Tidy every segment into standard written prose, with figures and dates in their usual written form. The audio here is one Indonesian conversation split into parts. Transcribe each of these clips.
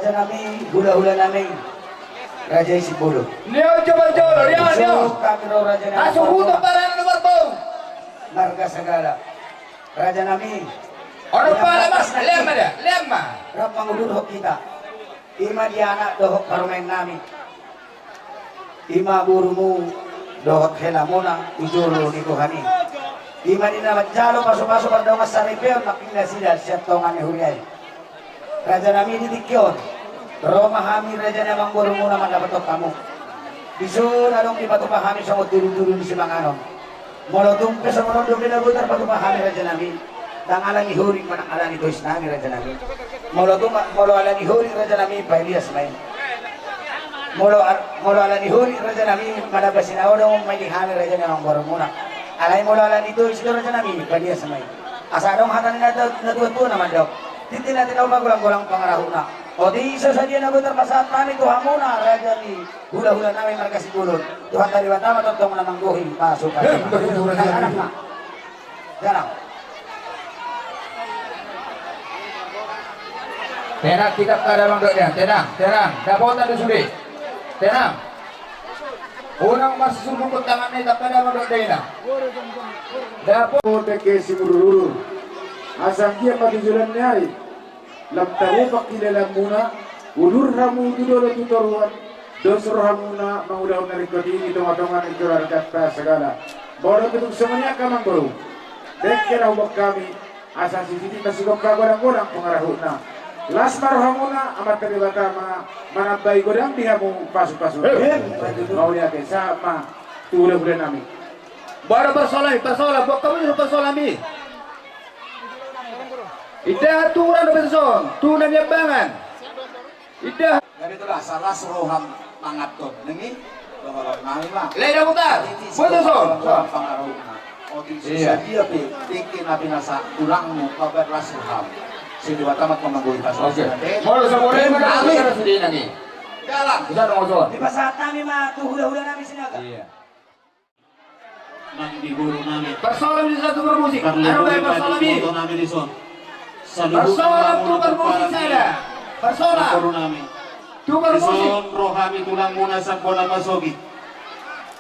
Raja nami, hula-hula nami. Raja Isipulo. Neo coba jolo, Neo. Kakiro Raja nami. Asuhuto para nomor bom. Marga Sagala. Raja nami. Orang pala mas, lemma dia, lemma. Rapang ulurhok kita. Ima di anak dohok parumen nami. Ima burumu dohok hela muna ujuro di kuhani. Ima di nama jalo pasok-pasok pada mas saripeo makinda sila siap tongan huriay. Raja nami ditikyon. Roma hami raja namang burumu naman dapat kamu. Bisun anong ipatupahami sa dulu-dulu di Simanganon. Molotong sa molotong binabutar patupahami raja nami. Dang alani huring manang alani dois nami raja nami. Molo alani huring raja nami Elias main. Molo alani huring raja nami madabasin awdong may dihami raja namang boromuna. Alay molo alani dois raja nami Elias main. Asa dong hatan na natuwa naman daw. Titi natin ako magulang-gulang pangarahuna. O di isa sa diyan na butar pasaat nami tuha muna raja ni hula-hula nami markasitulon. Tuhan dari watama tontong namang guhin pasukan. Anak na. Jarang. Tenang kita ke dalam doanya, tenang. Dapotan sudah, tenang. Unang masuk tangan ni tak ada mandok dena. Dapot ke si mururu. Asang kia pati julan nyari. Lam tahu pakilala muna. Ulur ramu tudolo tutoruan. Dosur ramuna maudaw na rikodi ni tunga-tunga ng juran kata segala. Bodoh tutuk semuanya kamang baru. Dek kira hubak kami. Asang sisi masugok kagorang-gorang pengarahuna. Lasmar hamuna amat teribata manabay godang dia mau pasuk-pasuk. Mau lihat sama tulah bulan nami. baru persoalan, buat kamu itu persoalan ni. Ida aturan betul, tu nanya bangan. Ida. Jadi itulah salah suruhan mangatot nengi bahwa nami mah. Leda putar, betul. Pengaruhna. Oh dia bikin nabi nasa tulangmu kabar lasuham. Sini watamat memangguin pasal. Oke. Mau sampai mana kita sedih nanti. Jalan. Kita ngomong. Di pasaat nami mah tuh hula-hula nami sinaga. Iya. Nang di guru nami. Persoalan di satu bermusik. Ano ba persoalan ni? Nami di son. Persoalan tu bermusik saya. Persoalan. Guru nami. Tu bermusik. Son rohami tulang muna sa bola masogit.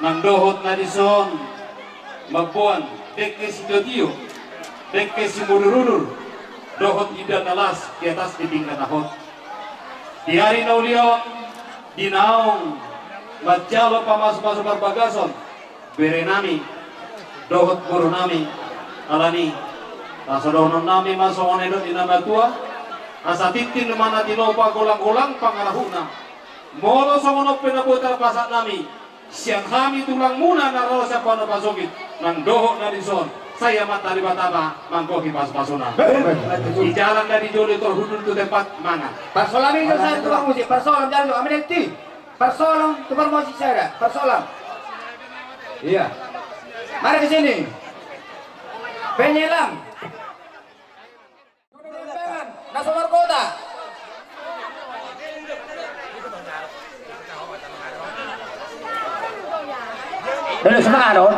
Nang dohot na di son. Magbuan. Dekke si Dodio. Dekke si Mururur. Dohot ida nalas di atas dinding natahot. Di hari naulion, di naong majalo pamasok-masok berbagason. Bere nami, dohot guru nami, alani. Nasa dohonon nami masok onedot di nama tua. Asa titin mana tinopa golang-golang pangarahuna. Molo somonop penabutar pasat nami. Siang kami tulang muna narola sa panapasokit. Nang dohot na dison. Saya mata di bataba mangkoki pas-pasuna. Di jalan dari Joli terhudul ke tempat mana? Persoalan ini saya tukang musik. Persoalan jalan tu ambil nanti. Persoalan tukang musik saya. Persoalan. Iya. Mari ke sini. Penyelam. Nasional kota. Dulu semangat dong.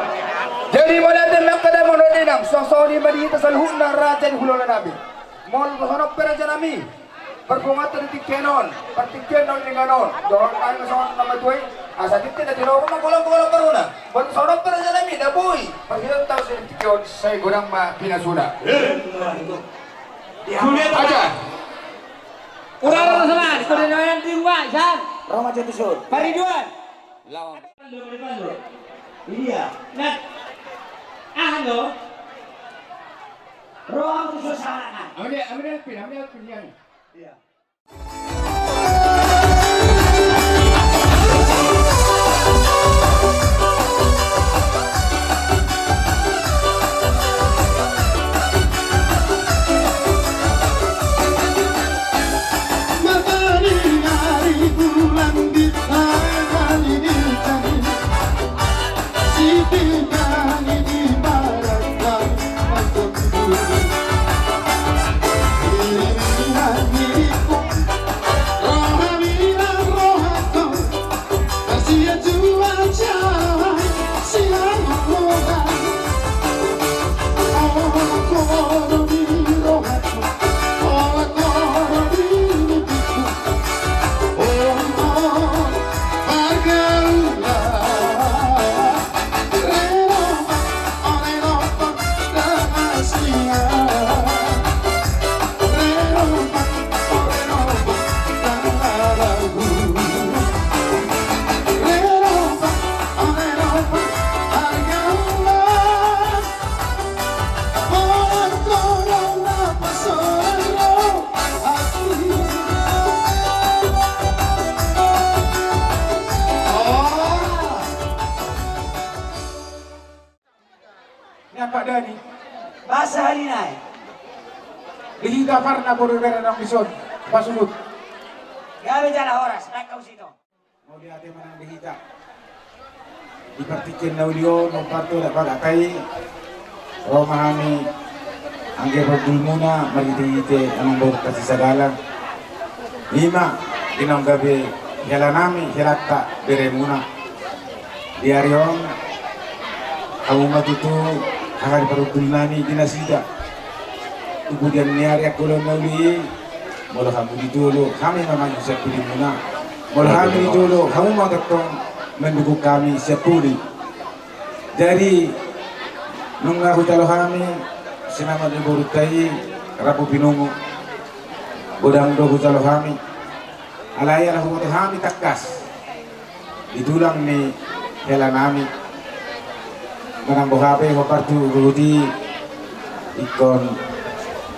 Jadi mulai dari kada mo dinang sosoni madita sa luhun na raja ni hulona nabi. Mol hanap pera nami. Perpungatan di kenon, partikenon ni ganon. Doon ay masong nama tuay. Asa dito na tinopo magulang-gulang paruna. Bon hanap pera nami daboy. Paghilang tayo sa tikyon sa gurang pinasuna. Aja. Urang sama, di koordinasi tinggal, San. Roma Jatisur. Pariduan. Lawan. Iya. Nah, ano? Roang sususanan. Ambil pin yan. Iya. Yang Pak Dani. Basa halinay. Dihita parna ko rin ng bison. Pasunod. Gabi dyan oras, nakaw sito. Mau di ate manang dihita. Ipartikin na ulio, no parto na pag-atay. Romahami. Ang gerogul muna, mariti-ite ang bawat kasi sa galang. 5, inang gabi, hila nami, hilata, bere muna. Diaryon, kamu matutu, kakari parugul nami, dinasida. Kemudian niari aku uli, mula kamu ditulo, kami memang siap pulih muna. Mula kami ditulo, kamu mau datang mendukung kami siap pulih. Jadi, nung aku talo kami, sinama ni Borutai, Rabu Pinungo, Bodang do talo kami, alaya lah huwag kami takas, itulang ni hela nami, manang buhape wapartu guguti, ikon,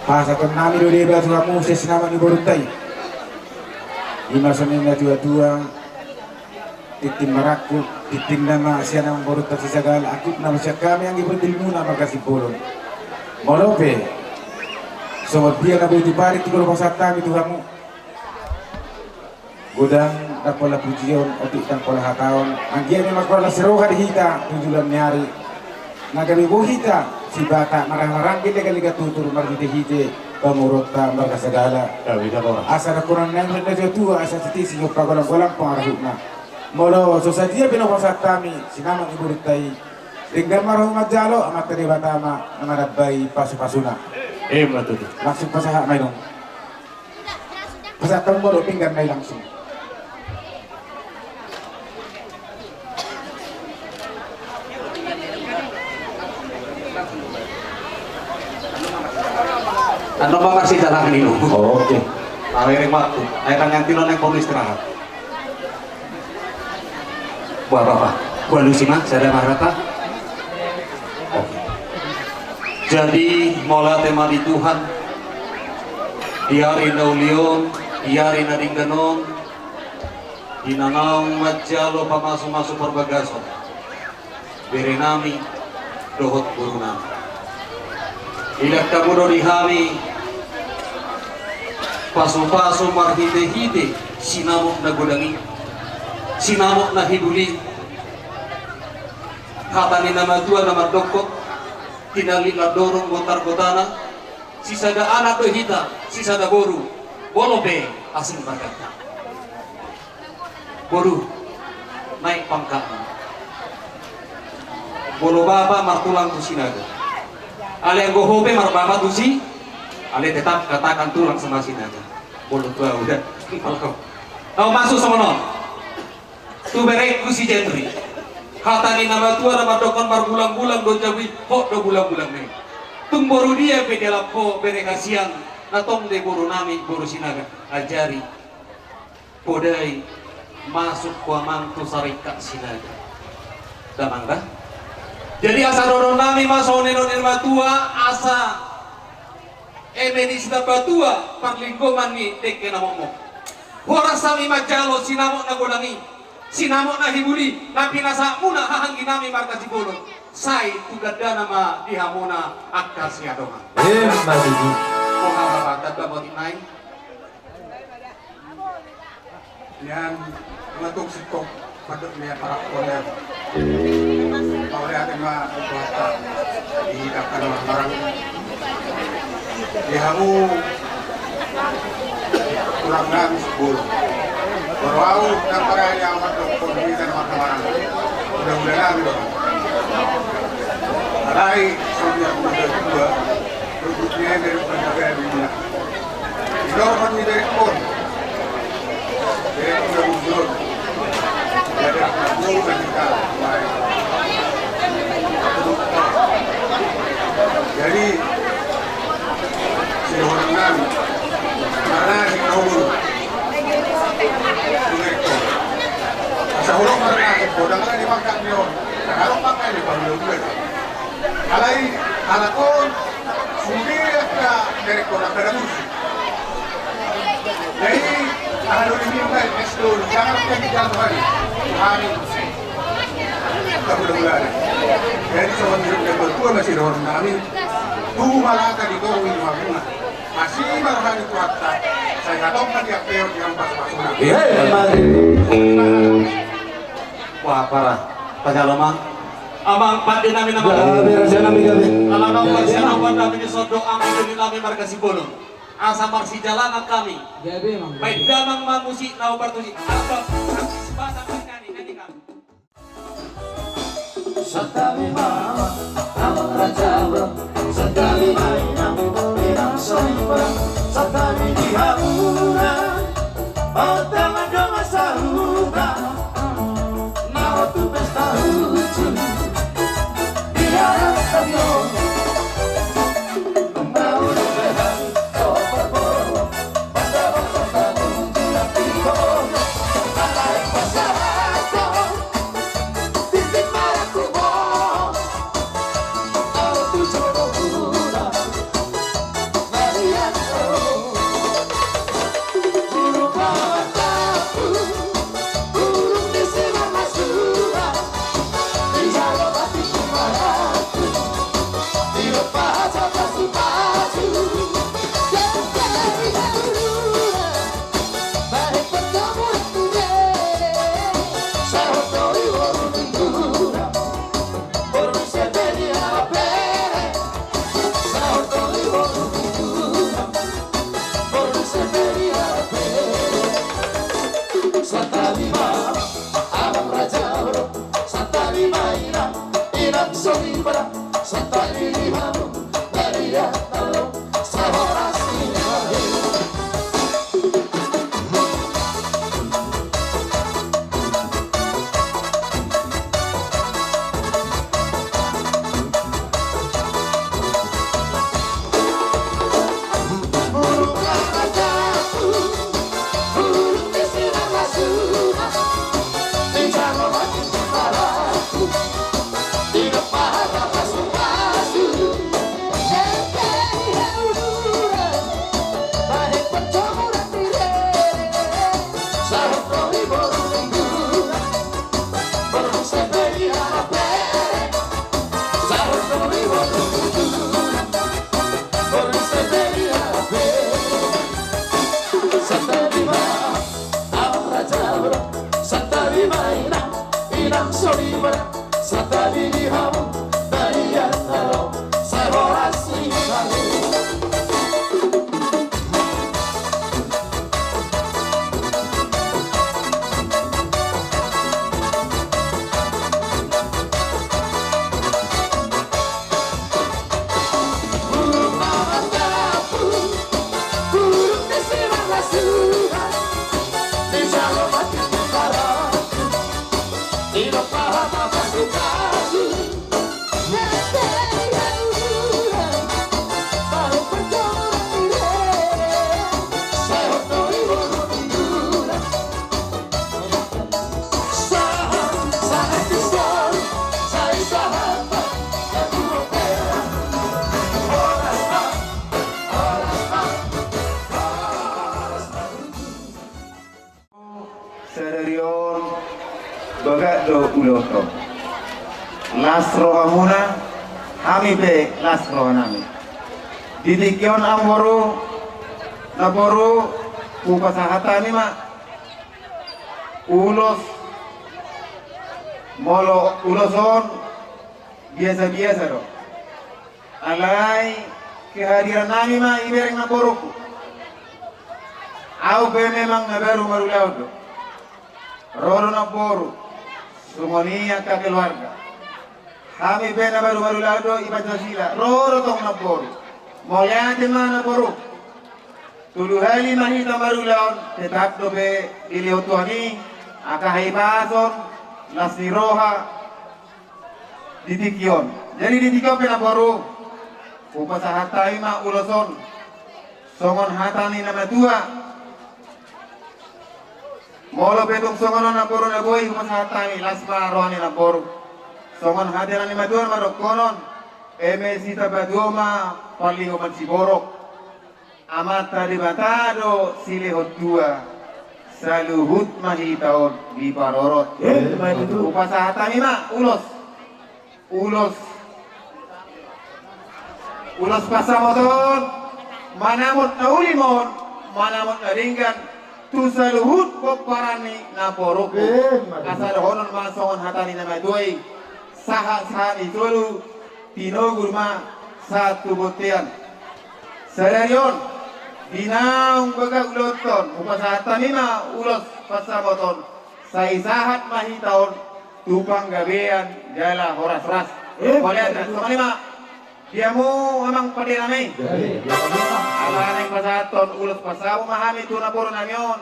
pasakon nami do leba kamu sinama ni Borutai, imasanin na tua-tua, titim maraku, titim nama siya ng Borutai sagal, akut nama siya kami ang ibundil muna magkasipulon. Molope, sobat dia na buti pari tulo pasatang itu kamu. Godang na pola pujion otik tang pola hataon. Ang dia ni magpola seroha dihita tujulan nyari. Nagami buhita si bata marang-marang kita kali tutur margite hite pamurota marga segala. Asa na kurang nang na tua asa titi si pagolang-golang pangarahuna. Molo so sa dia pinapasatami sinamang iburitai. Tinggal marahong majalo amat tadi batama namarabay pasu-pasuna. Matuto. Langsung pasaha may nung. Pasatang mo do pinggan may langsung. Ano ba kasi dalang nino? Oh, oke. Awiring waktu. Ay kanyang tinon ng polis istirahat. Buah bapak. Buah Lusima, saya ada marata. Jadi mola tema di Tuhan, diari naulion, diari nadingganon, dinanang majalo pamasu-masu perbagason, bere nami dohot guru nami. Ilak tabudo dihami, pasu-pasu marhite-hite, sinamok na gudangi, sinamok na hiduli, hatani nama tua nama dokot, tinali na dorong gotar-gotana, sisa da anak to hita, sisa da boru, bolope asing berkata. Boru, naik pangkat. Bolo baba martulang tu sinaga. Ale yang gohope mar baba tu si, ale tetap katakan tulang sama sinaga. Bolo tua udah. Kau masuk sama non. Tu berek ku si Jendri. Hatani nama tua nama dokon bar bulang-bulang do jawi kok do bulang-bulang nih. Tung boru dia pe dalam ko bere kasiang natong de boru nami boru sinaga ajari podai masuk ku mantu sarika sinaga. Damangga. Jadi asa dorong nami masuk neno nama tua asa emeni sida batua parlingkoman ni deke namomo. Hora sami majalo sinamo na golangi. Sinamok na hibuli na pinasa muna hahanggi nami marka sipulon say tugada nama dihamuna akas yadoma Matutu. kung hababatad ba mo tinay Yan, matung sitok padot niya para koler. Mauli atin mabuhata, ihidap ka naman parang dihamu kurang namin siguro. Pero ako, nagparaya niya ang matungkol, hindi na naman kamarang. Udah-udah namin doon. Alay, sabi ako magdagduga, rubut niya yung meron pa nagaya nila. Inorman ni Direktor. Direktor na gusto. Jadi ako nagulog na kita. Jadi, sinuhurang namin. Maranasin na hulog. Sa hulog maranasin ko, dangala ni Mangkak niyo. Nakalong Mangkak niyo, pag-hulog. Alay, anak ko, sumbiyak na direktor na kadamusi. Jadi, ano rin yung kahit estol, jangan kami januari, kami kabulan-bulan. Jadi, sa mga direktor, masih doon namin. Tumalaka dito ang inyong muna. Masih marhan itu hatta. Saya katong nag-appear yang pas-paso na. Wah, parah. Tagalomang. Amang pati namin naman. Grabe, rasya namin gabi. Alam mo, pagsinawan namin ni Sodo ang hindi namin marga si Bolon. Asa marsi jalanan kami. May damang mamusi na ubartusi. Apa? Antisipasa kami kani kami. Sandali mama, amang raja bro. Sandali mainang, inang soiba. Sandali dihamunan, otangan dong asaruga. Nawa tu pesta lucu, biar tayo. Mau lebehan, coba boro. Pada waktu kamu tidak tiba. Alai pasato, titik maraku bo. Au tu jodoh pura, Marian burung mataku, burung di sini masura. Di jalan hatiku maraku, di lepas atas baju. Jadi harura, baik bertemu dengan saya dari warung mingura. Baru saya dari apere, saya dari warung mingura. Baru saya dari apere. Santali mama, abang raja bro. Santali mainan, inang solibra. Santali lihamu, dari atalo, sahoras ilahi. Burung rajaku, burung di sini masura. Di jalan hatiku maraku, di depan atas baju. Jadi harura, baik bertemu dengan saya dari warung mingura. Baru saya dari apere, saya dari warung mingura. Baru saya dari apere. Santali mama, abang raja bro. Santali mainan, inang solibra. Santali lihamu, dari atalo, saya horas ilahi. Burung mataku, burung di sini masura. Di jalan hatiku maraku, di depan atas baju. Jadi harura, baru bertemu dengan saya dari warung mingura. Sangat disol, saya sahabat yang beropera. Sadarion bagat do uloto. Lasro amuna, kami be lasro nami. Didikyon ang boro, na boro, upasahatan ni ma. Ulos, molo uloson, biasa-biasa do. Alay, kehadiran nami ma ibereng na boroku. Au be memang na baru marulaw do. Roro na boro, sumoniya ka keluarga. Kami be na baru marulaw do ibaca sila. Roro tong na boro. Molyate mana boro. Tuluhali mahita marulaw, tetap do be iliutuani, akahibason, nasiroha, ditikyon. Jadi ditikyon pe na boro. Upasahatay ma uloson. Songon hatani na matua. Molo petong songon na boro na boy upasahatani lasma rohani na boro. Songon hatani na matua marok konon. Eme sita badoma paling oman si borok. Amata dibatado silihot dua. Saluhut mahitaon di parorot. Upasahatani ma ulos. Ulos ulas pasamoton manamot na ulimon manamot na ringgan tu saluhut peparani na poroko asal honon masongon hatani na maduay saha itulu tinogur ma satu botian sararion dinaung bagag uloton upasatan ma ulos pasamoton sa isahat mahitaon tupang gabean jala horas ras boleh sama lima dia mo amang padinami ala nang pasaton ulos pasabu mahami tunapuro namyon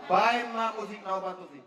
baik ma musik na patusi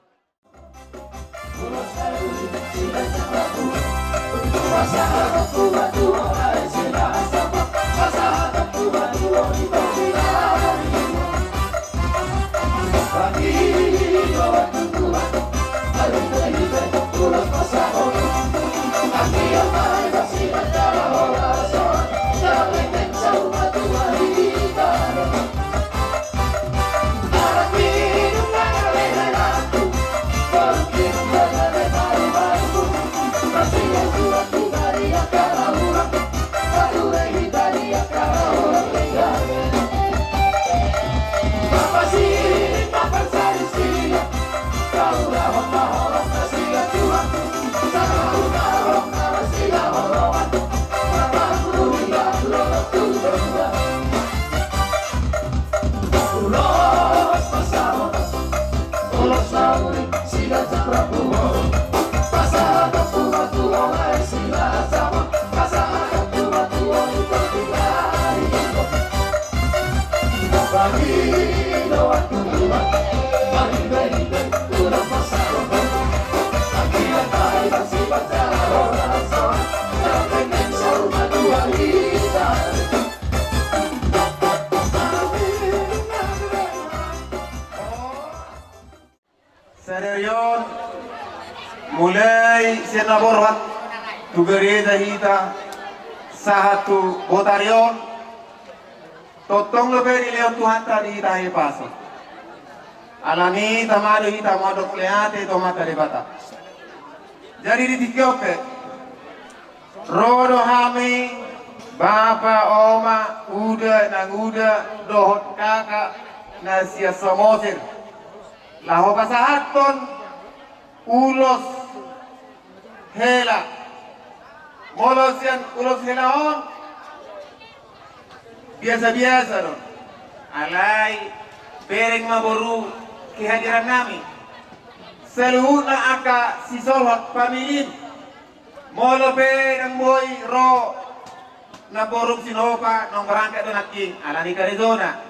Seryon mulai senaborhat tugereda hita sahatu botarion totong lebih dilihat Tuhan tadi hita pasok alami tamado hita madok leate tomata debata jadi di tikyoke rodo hami bapa oma uda nang uda dohot kakak nasia somosir laho pasahaton ulos hela molosian ulos helaon biasa-biasa dong alai bereng maboru kehadiran kami seluhuna aka sisolhot pamilin molope ng boy ro na borong sinopa nong berangkat donaking alani karizona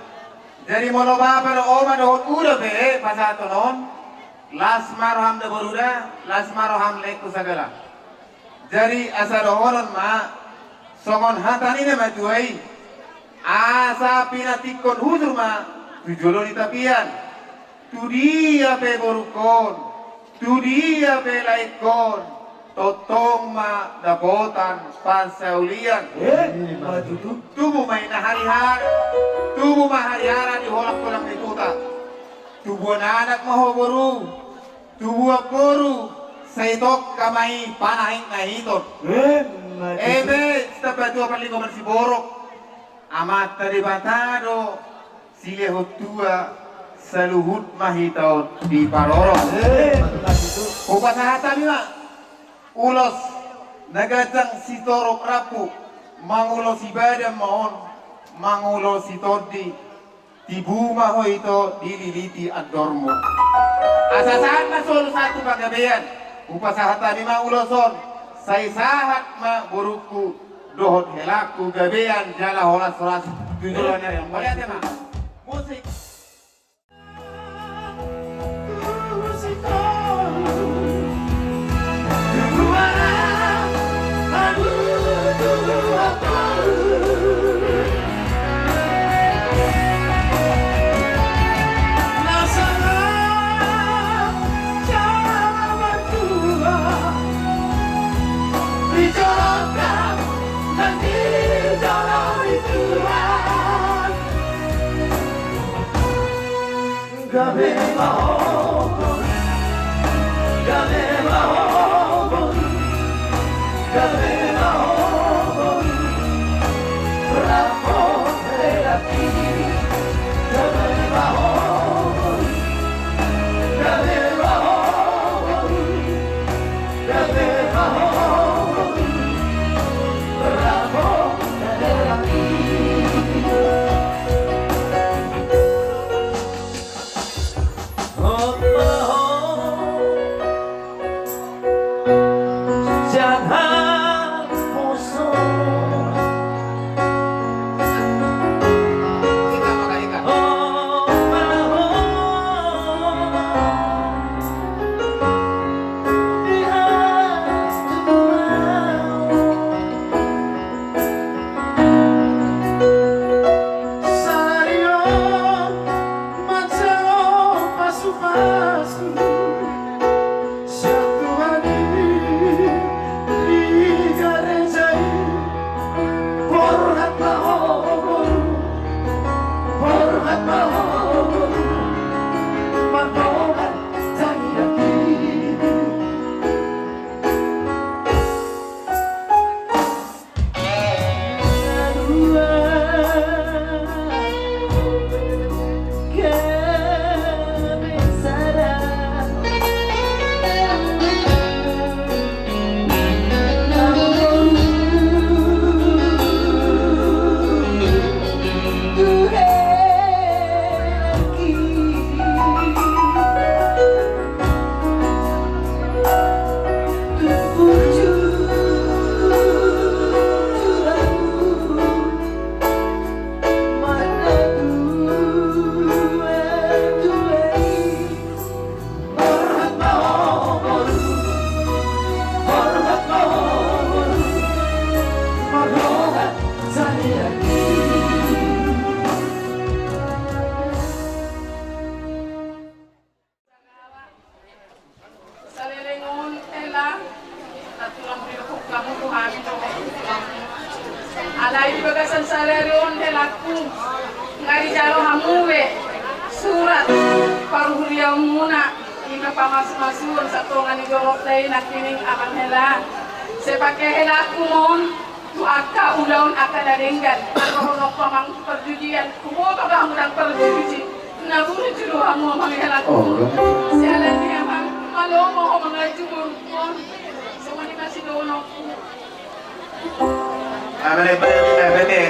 jadi mono bapa do oma do udah be pasato non las marham de boruda las marham leku sagala jadi asal horon ma songon hatani ne matuai asa pinatikon huzur ma tujolo di tapian tu dia pe borukon tu dia pe laikon totong ma dapotan pansaulian tubuh main hari-hari tubuh mah hari-hari diholak kolang dituta tubuh anak mahoboru tubuh koru saitok kamai panahing nahiton ebe stapatu paling si borok amat tadi batado silehot tua saluhut mahitaon di parorong upasahata lima ulos nagatang si torok rapu mangulos ibadah mohon mangulos si todi tibuma ho ito dililiti at dormo asasahan na solo satu pagabean upasahata lima uloson saisahat ma buruku dohot helaku gabean jala holas-holas tujuan yang boleh ada ma musik Alay bagasan salarion helaku ngari jalo hamuwe surat paruhuriya muna ina pamas-masun sa tongan igorok day nakining aman hela sepake helaku mon tu akka ulaun akka daringgan agorok pamang perjudian kumoga ba mudang perjudi nabuni julu hamu mang helaku sialan dia mang malomo mga jumur mon semua masih dono Amane bete.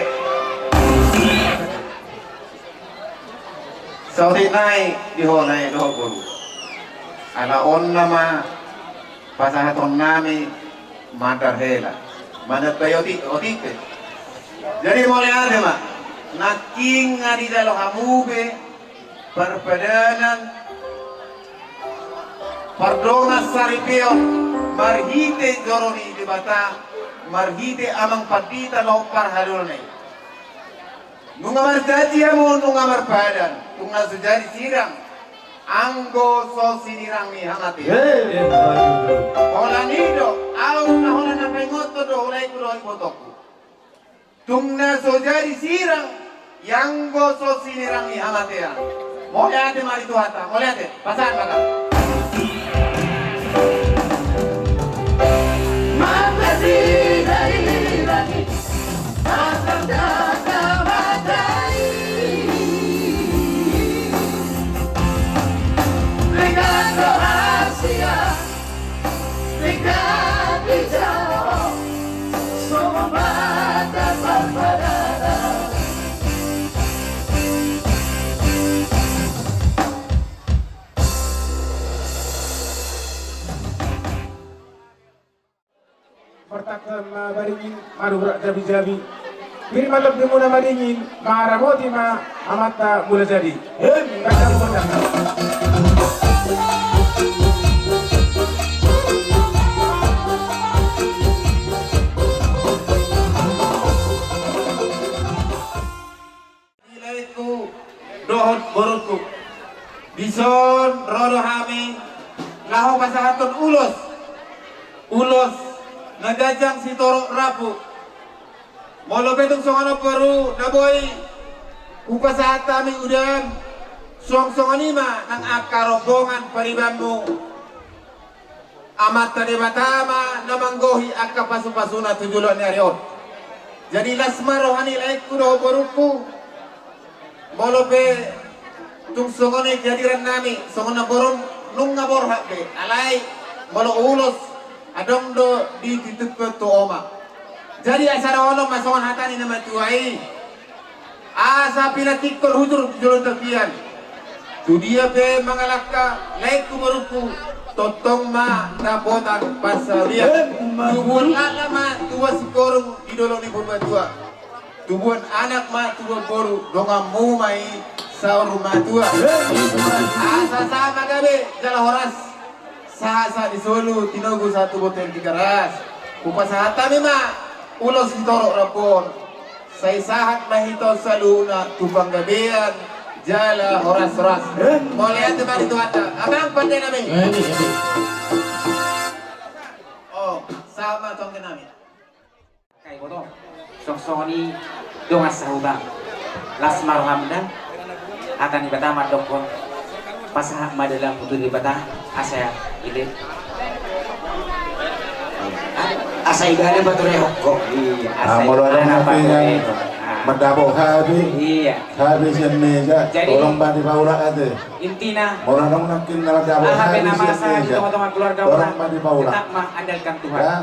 Saudi nai di honai do guru. Ala on nama pasahaton nami madar hela. Mana bayoti otike. Jadi mulai ada mak. Naking ngadi dalo hamube perpedanan pardonga saripeon marhite joroni di bata marhite amang padita lo parhalone nungamar jaji amon nungamar padan tunga sujari sirang anggo so sinirang ni hamati hola nido au na hola na pengoto do ulai kudo ipotoku tungna sujari sirang yanggo so sinirang ni hamati ya mo ade mari tuhata mo ade pasan maka Pertakan maringin marurak jabi-jabi. Biri malam di muna maringin maramoti ma amata mula jadi. Kadang kadang. Ilaiku dohot borotku. Bison rodo hami laho pasahaton ulos ngajajang si torok rapu molo betong songono peru naboy upasahat kami udan song-songanima nang akarobongan paribammu amat tadi batama namanggohi akka pasu-pasuna tujulon ni arion jadi lasma rohani laiku doho boruku molo be tung songone jadiran nami songona boron nung ngabor hakbe alai molo ulos adong do di titik to oma jadi asara ono masongan hatani nama tuai asa pinatikol hujur julun terkian tu dia be mangalaka laiku merupu totong ma nabotan pasalia tubun anak ma tua sikorong idolo ni purba tua tubun anak ma tua boru dongamu mai saur rumah tua asa sama gabe jala horas sa di Solo tinogu satu botel keras upasahat kami ma ulos ditorok rapon say sahat mahito saluna tupang gabean jala horas-horas mulai ate mari tuata abang pandai nami oh sama tongke nami kai bodo sok-sokoni dongas sahubang lasmar hamdan akan ibatama dokon pasahat madalang putu dibata asa ide asa igane bature hokko iya asa Mulai igane nabi yang bature mendapuk habi iya habi meja Jadi- tolong badi paula ade intina mulai nong nakin nala dapuk alhamdulillah habi nama saya meja teman-teman keluarga tolong orang badi paula tetap mengandalkan Tuhan ya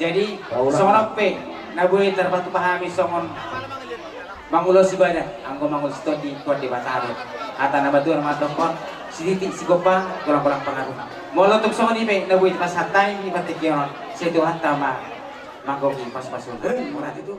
jadi Paula. songon pe nabuhi terbatu pahami songon mangulos ibadah anggo mangul studi kuat di batare ata nabatuan matokon siditi sigopa kurang-kurang pengaruh molo tuk songon ibe nabuhi pas hatai ni batikyon sedo hatta ma magogi pas-pasun murat itu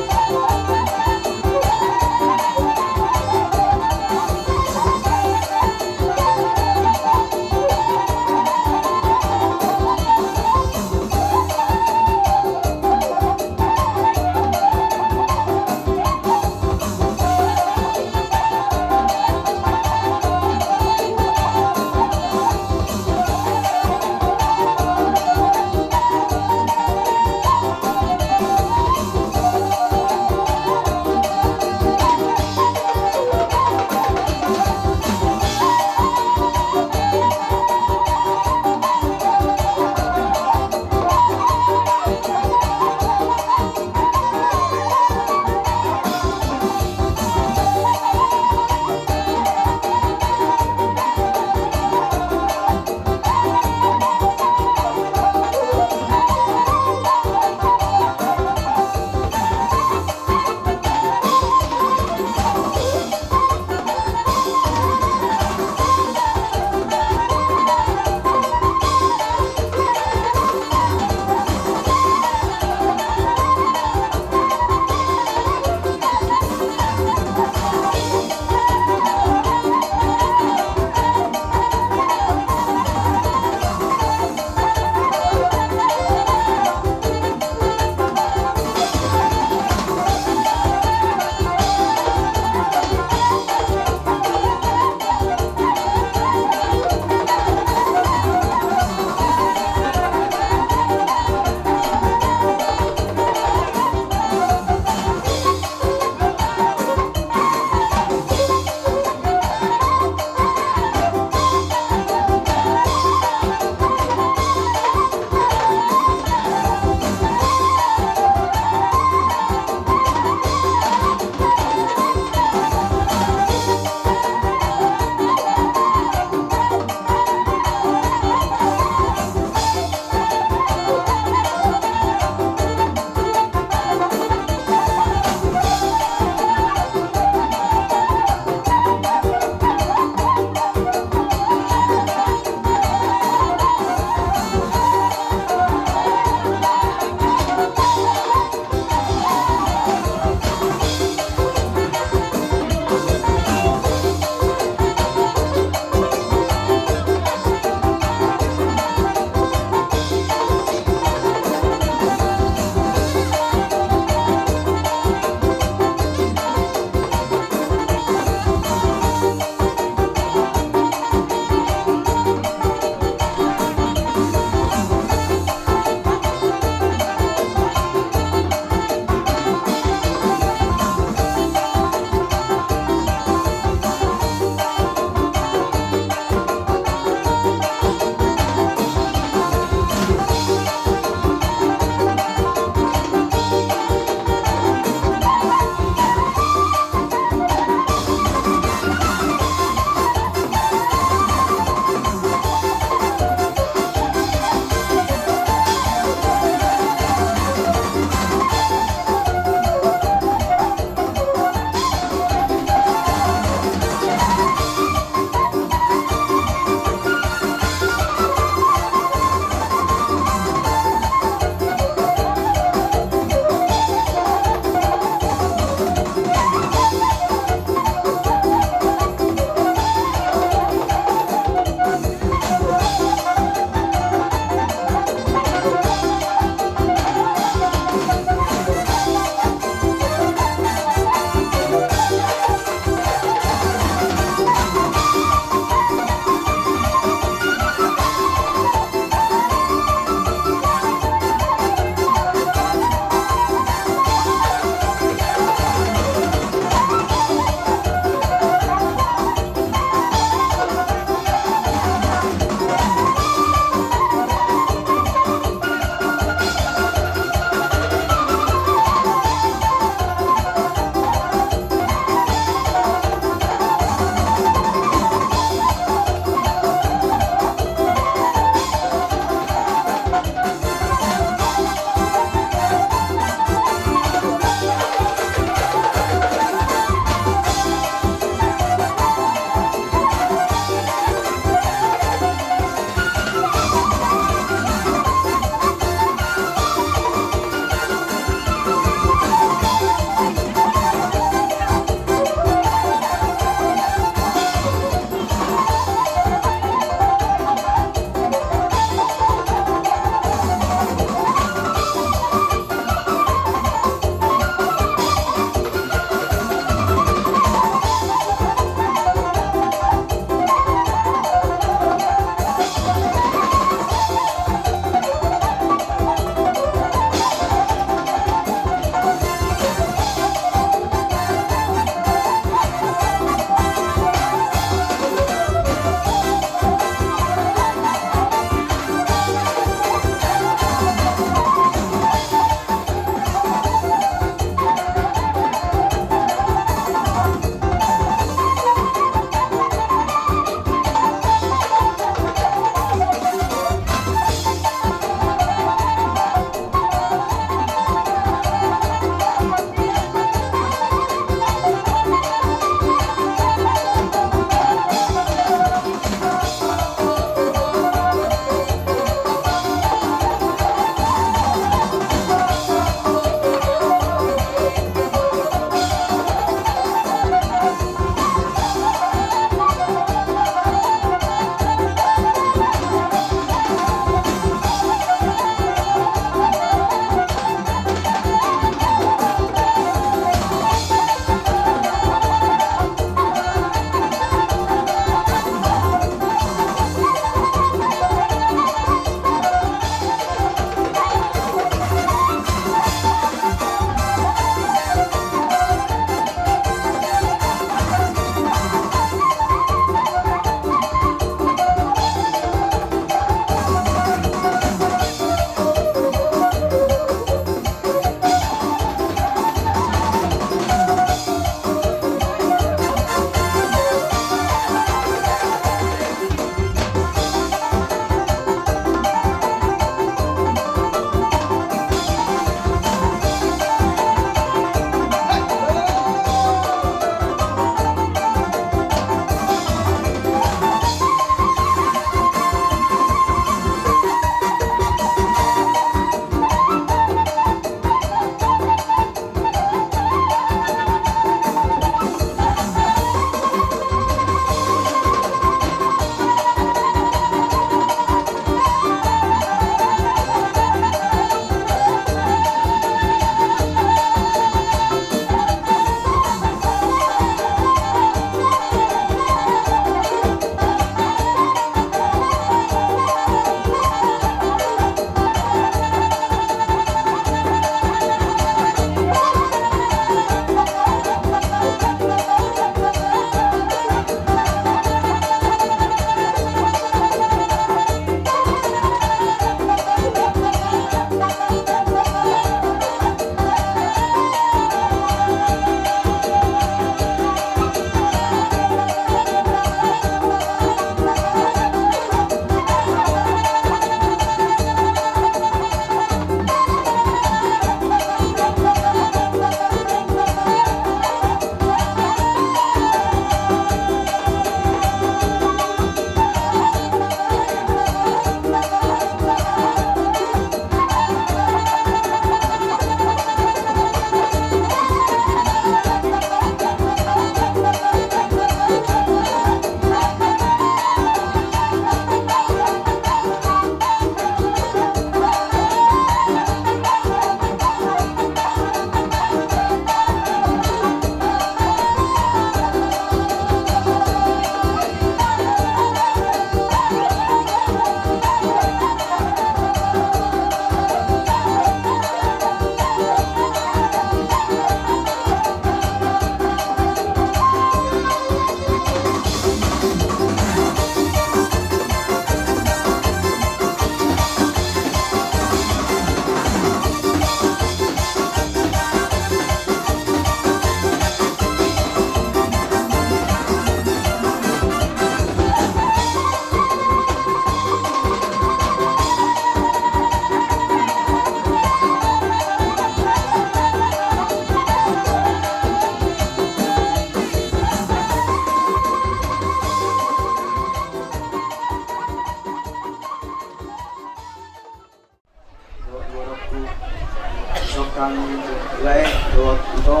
mulai doa itu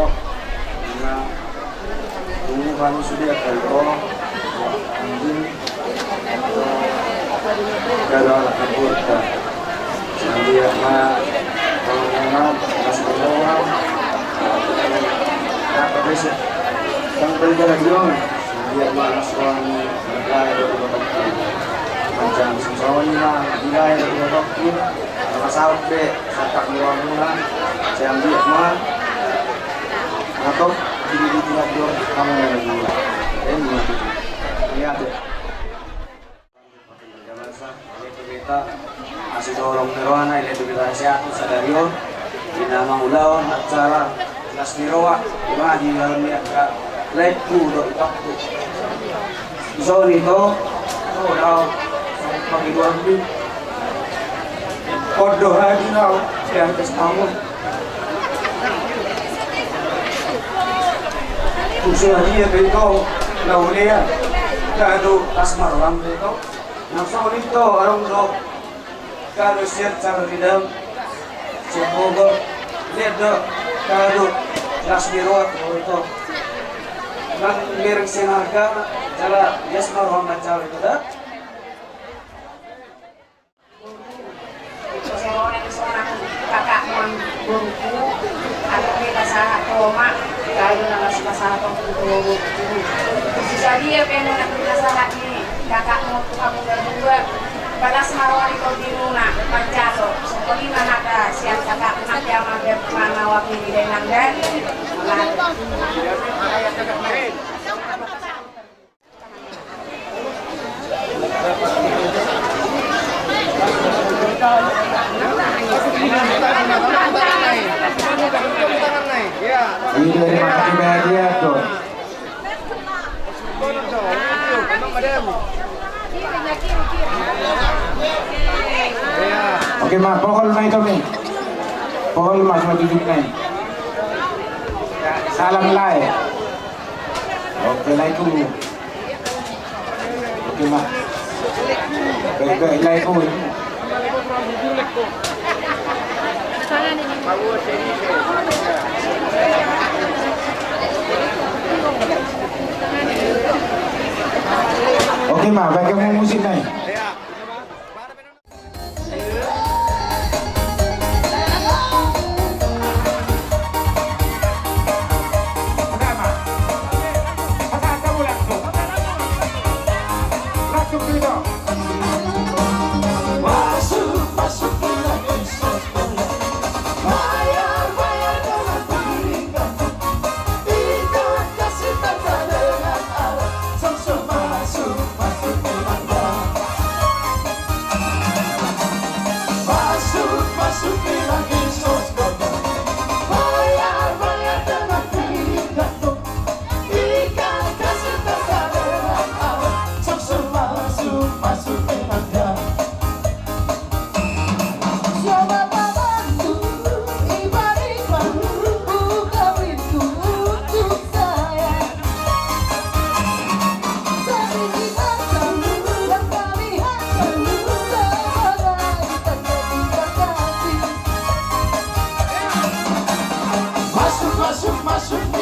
na tunggu sudah kalau anjing kalau kabur ka sambil kalau masih doa apa bisa sampai lagi dong sambil masuk mulai macam semuanya mulai dari waktu masalah deh satak mula saya ambil mah atau jadi tidak dua kamu lagi ini lihat deh kita masih dorong neroana ini itu kita sehat sadario di nama ulawan acara kelas miroa cuma di dalamnya ke leku do itu so itu udah pagi dua hari kodoh lagi now yang kesamun usul dia itu laulia kado asmar lam itu nafsu itu orang do kado siap cara tidak semoga lihat do kado kelas birot itu kan miring senarga cara yasmar lam baca itu dah kakak mon buruku atau kita sahat Roma kayu nama suka sahat untuk sisa dia pengen nak kita sahat ni kakak mau kamu berdua balas marwari kau dinuna pancato sekali mana ada siap kakak nak yang ada mana wakil di dengan dan Ini dari makin bahagia tuh. Oke mak, pokok mai kami. Pokok mas mau tujuh nai. Salam lai. Oke lai ku. Oke mak. Baik lai ku. Oke mak, baik mau musik nai. Masuk